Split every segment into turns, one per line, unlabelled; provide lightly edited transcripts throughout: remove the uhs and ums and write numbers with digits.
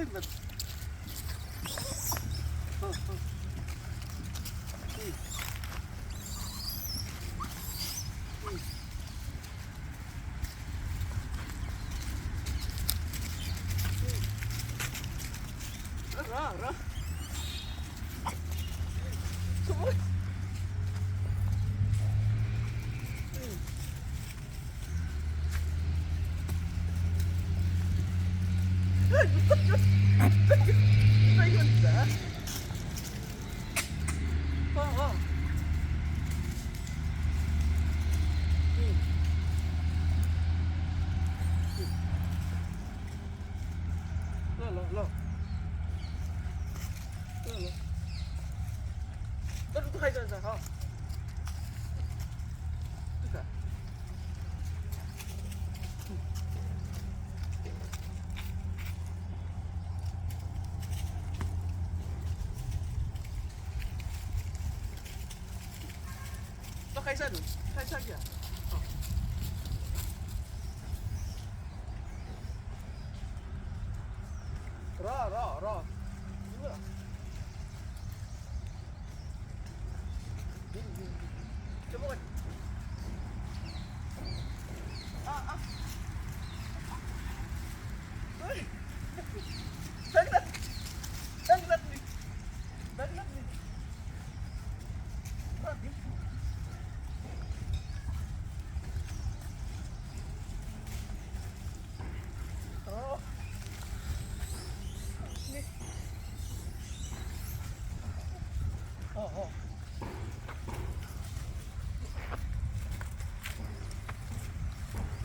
सांगतात. हो हो. Ra ra. Semua. Saya bisa. Oh oh. Lo lo lo. Lo lo. Terus tu hai dah ha. Tu ka. Lo khai san. Khai san kya? Ra ra ra. Dua. Coba kan. Ah ah. Oi. Dagdag. Dagdag ni. Dagdag ni. Rabi. Oh. Ni. Oh oh.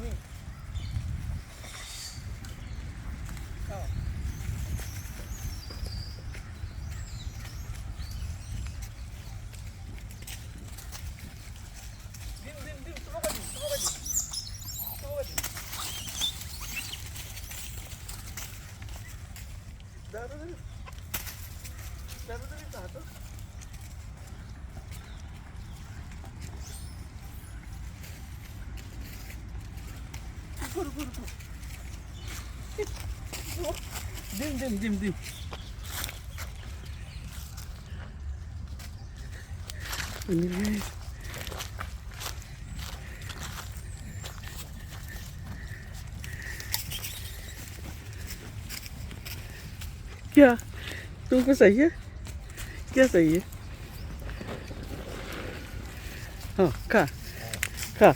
Ni. Oh. Dim, semua kan? Semua kan? Semua kan? Daru dari satu. Ruko. Dim. Ini guys. क्या तुमको सही है? क्या सही है? हाँ खा खा.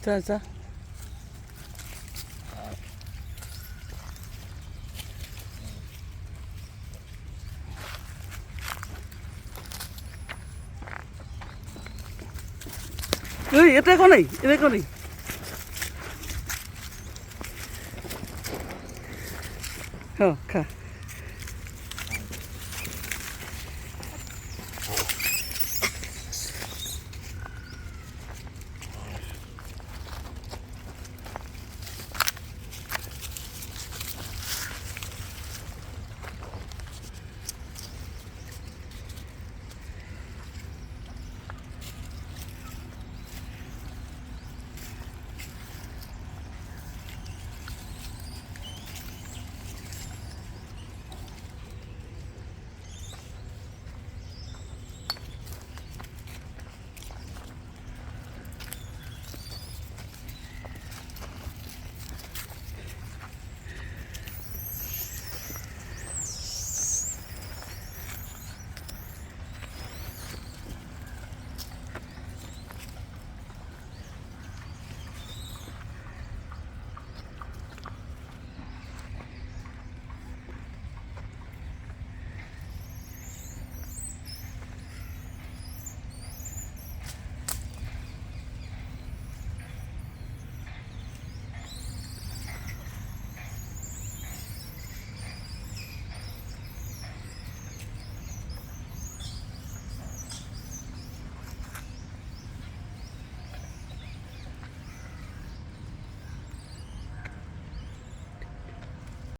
जा. এটা কোন হ্যাঁ খা.